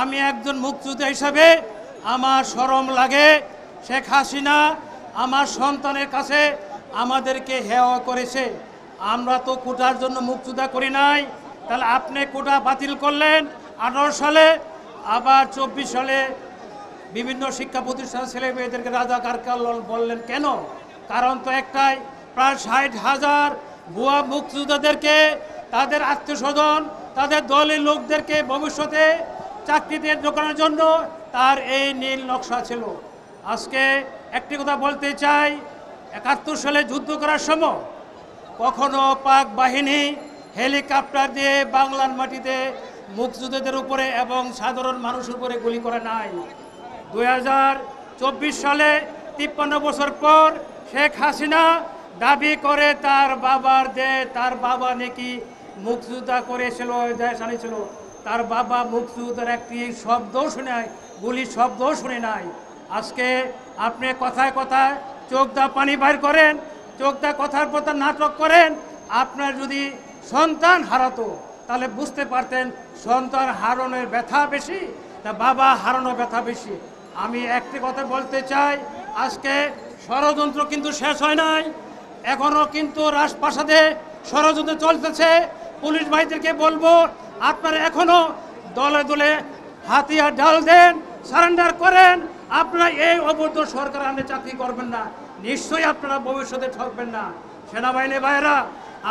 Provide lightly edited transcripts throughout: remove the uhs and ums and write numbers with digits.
আমি একজন মুক্তিযোদ্ধা হিসাবে আমার শরম লাগে। শেখ হাসিনা আমার সন্তানের কাছে আমাদেরকে হেয় করেছে। আমরা তো কোটার জন্য মুক্তিযোদ্ধা করি নাই। তাহলে আপনি কোটা বাতিল করলেন 18 সালে, আবার 24 সালে বিভিন্ন শিক্ষা প্রতিষ্ঠান ছেলে মেয়েদেরকে রাজাকার বললেন কেন? কারণ তো একটাই, প্রায় 60,000 ভুয়া মুক্তিযোদ্ধাদেরকে, তাদের আত্মীয়স্বজন, তাদের দলের লোকদেরকে ভবিষ্যতে চাকরিতে ঢোকানোর জন্য তার এই নীল নকশা ছিল। আজকে একটি কথা বলতে চাই, 71 সালে যুদ্ধ করার সময় কখনো পাক বাহিনী হেলিকপ্টার দিয়ে বাংলার মাটিতে মুক্তিযোদ্ধাদের উপরে এবং সাধারণ মানুষের উপরে গুলি করে নাই। 2024 সালে 53 বছর পর শেখ হাসিনা দাবি করে তার বাবা নাকি মুক্তিযোদ্ধা করেছিল, দেশ আনিছিল। তার বাবা মুক্তিযোদ্ধার একটি শব্দও শুনে নাই, গুলির শব্দও শুনে নাই। আজকে আপনি কথায় কথায় চোখ দা পানি বাইর করেন, চোখ দা কথার পর নাটক করেন। আপনার যদি সন্তান হারাতো তাহলে বুঝতে পারতেন সন্তান হারানোর ব্যথা বেশি তা বাবা হারানোর ব্যথা বেশি। আমি একটি কথা বলতে চাই, আজকে ষড়যন্ত্র কিন্তু শেষ হয় নাই, এখনও কিন্তু রাজপ্রাসাদে ষড়যন্ত্র চলতেছে। পুলিশ ভাইদেরকে বলবো, আপনারা এখনও দলে দলে হাতিয়ার ঢাল দেন, সারেন্ডার করেন। আপনারা এই অবৈধ সরকার আপনি চাকরি করবেন না, নিশ্চয়ই আপনারা ভবিষ্যতে ঠকবেন না। সেনাবাহিনী ভাইয়েরা,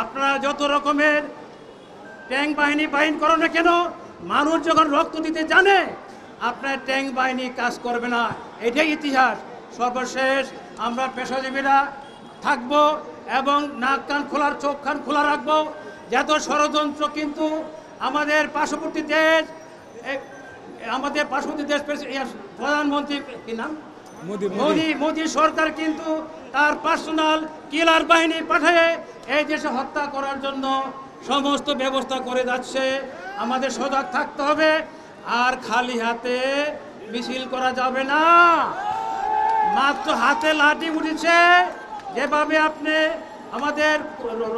আপনারা যত রকমের ট্যাঙ্ক বাহিনী করেন না কেন, মানুষ যখন রক্ত দিতে জানে আপনার ট্যাঙ্ক বাহিনী কাজ করবে না, এটাই ইতিহাস। সর্বশেষ আমরা পেশাজীবীরা থাকবো এবং নাক কান খোলার চোখ কান খোলা রাখবো। যত ষড়যন্ত্র কিন্তু আমাদের পার্শ্ববর্তী দেশ প্রধানমন্ত্রী কি নাম, মোদী সরকার কিন্তু তার পার্সোনাল কিলার বাহিনী পাঠিয়ে এই দেশে হত্যা করার জন্য সমস্ত ব্যবস্থা করে যাচ্ছে। আমাদের সজাগ থাকতে হবে, আর খালি হাতে মিছিল করা যাবে না। মাত্র হাতে লাঠি উঠেছে, যেভাবে আপনি আমাদের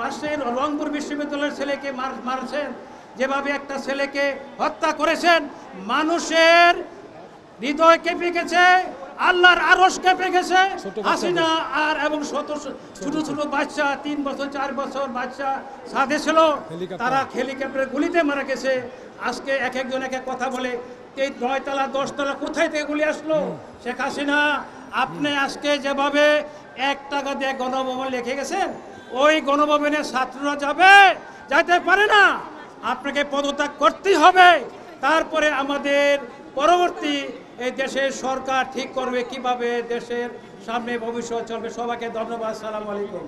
রাজশাহীর রংপুর বিশ্ববিদ্যালয়ের ছেলেকে মারছেন, যেভাবে একটা ছেলেকে হত্যা করেছেন, মানুষের হৃদয় কেঁপে গেছে, আল্লাহর আরশ কেঁপে গেছে। হাসিনা আর এবং ছোট ছোট বাচ্চা, 3 বছর 4 বছর বাচ্চা সাথে ছিল, তারা হেলিকপ্টারে গুলিতে মারা গেছে। আজকে একজন এক কথা বলে, এই 9 তলা 10 তলা কোথায় থেকে গুলি আসলো? শেখ হাসিনা, আপনি আজকে যেভাবে 1 টাকা দিয়ে গণভবন লিখে গেছেন, ওই গণভবনে ছাত্ররা যাইতে পারে না। আপনাকে পদত্যাগ করতেই হবে, তারপরে আমাদের পরবর্তী এই দেশের সরকার ঠিক করবে কিভাবে দেশের সামনে ভবিষ্যৎ চলবে। সবাইকে ধন্যবাদ। আসসালামু আলাইকুম।